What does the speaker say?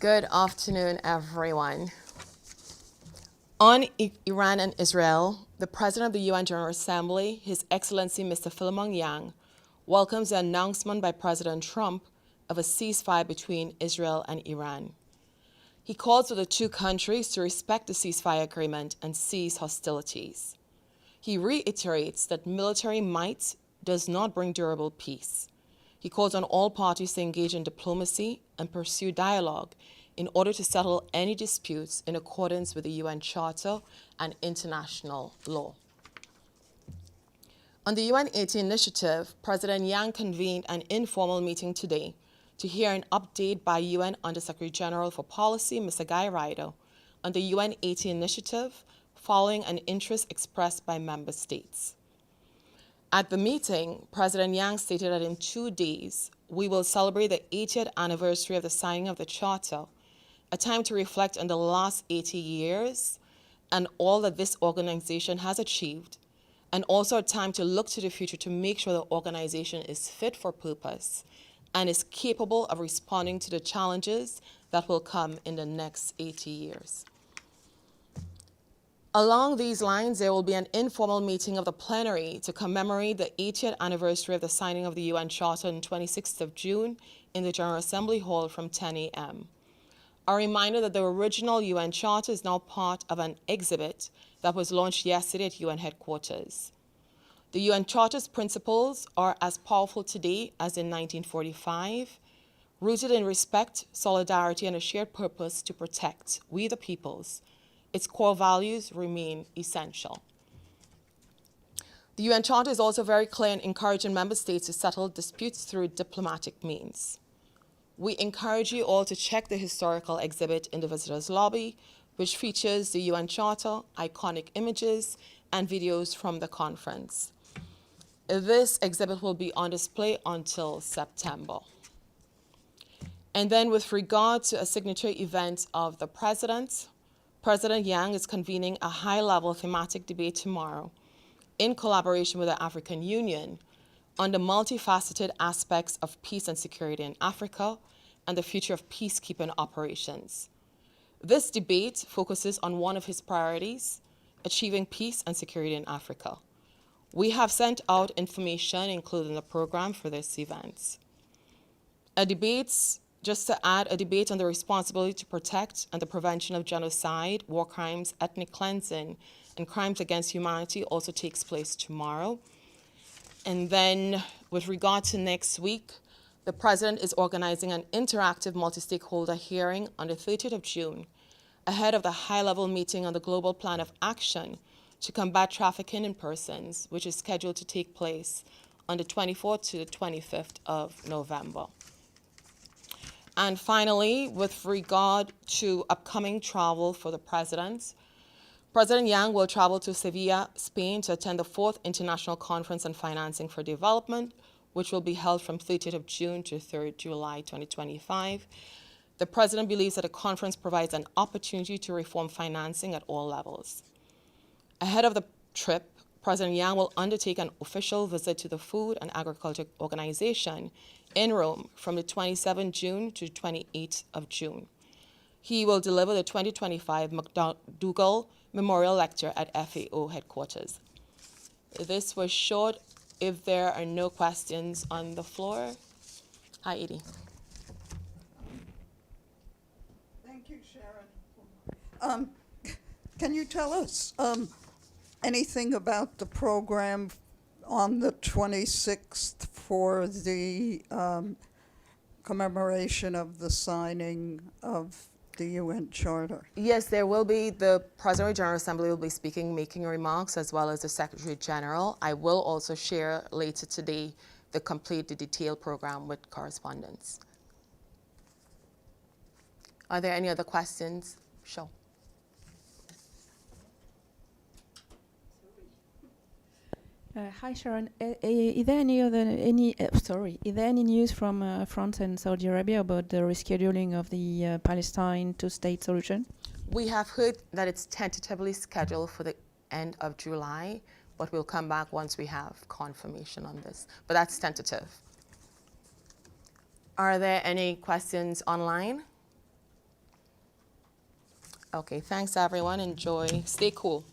Good afternoon, everyone. On Iran and Israel, the President of the UN General Assembly, His Excellency Mr. Philemon Yang, welcomes the announcement by President Trump of a ceasefire between Israel and Iran. He calls for the two countries to respect the ceasefire agreement and cease hostilities. He reiterates that military might does not bring durable peace. He calls on all parties to engage in diplomacy and pursue dialogue in order to settle any disputes in accordance with the UN Charter and international law. On the UN 80 initiative, President Yang convened an informal meeting today to hear an update by UN Undersecretary General for Policy, Mr. Guy Ryder, on the UN 80 initiative following an interest expressed by member states. At the meeting, President Yang stated that in 2 days, we will celebrate the 80th anniversary of the signing of the Charter, a time to reflect on the last 80 years and all that this organization has achieved, and also a time to look to the future to make sure the organization is fit for purpose and is capable of responding to the challenges that will come in the next 80 years. Along these lines, there will be an informal meeting of the plenary to commemorate the 80th anniversary of the signing of the UN Charter on 26th of June in the General Assembly Hall from 10 a.m. A reminder that the original UN Charter is now part of an exhibit that was launched yesterday at UN headquarters. The UN Charter's principles are as powerful today as in 1945, rooted in respect, solidarity, and a shared purpose to protect, we the peoples. Its core values remain essential. The UN Charter is also very clear in encouraging member states to settle disputes through diplomatic means. We encourage you all to check the historical exhibit in the visitors' lobby, which features the UN Charter, iconic images, and videos from the conference. This exhibit will be on display until September. And then with regard to a signature event of the President, President Yang is convening a high-level thematic debate tomorrow in collaboration with the African Union on the multifaceted aspects of peace and security in Africa and the future of peacekeeping operations. This debate focuses on one of his priorities, achieving peace and security in Africa. We have sent out information, including the program for this event. Just to add, a debate on the responsibility to protect and the prevention of genocide, war crimes, ethnic cleansing, and crimes against humanity also takes place tomorrow. And then with regard to next week, the President is organizing an interactive multi-stakeholder hearing on the 30th of June, ahead of the high-level meeting on the Global Plan of Action to combat trafficking in persons, which is scheduled to take place on the 24th to the 25th of November. And finally, with regard to upcoming travel for the President, President Yang will travel to Sevilla, Spain to attend the 4th International Conference on Financing for Development, which will be held from 30th of June to 3rd July 2025. The President believes that the conference provides an opportunity to reform financing at all levels. Ahead of the trip, President Yang will undertake an official visit to the Food and Agriculture Organization in Rome from the 27th June to 28th of June. He will deliver the 2025 McDougall Memorial Lecture at FAO headquarters. This was short. If there are no questions on the floor. Hi, Edie. Thank you, Sharon. Can you tell us anything about the program on the 26th for the commemoration of the signing of the UN Charter? Yes, there will be. The President of the General Assembly will be speaking, making remarks, as well as the Secretary General. I will also share later today the detailed program with correspondents. Are there any other questions? Sure. Hi Sharon, is there any news from France and Saudi Arabia about the rescheduling of the Palestine two-state solution? We have heard that it's tentatively scheduled for the end of July, but we'll come back once we have confirmation on this. But that's tentative. Are there any questions online? Okay, thanks everyone. Enjoy. Stay cool.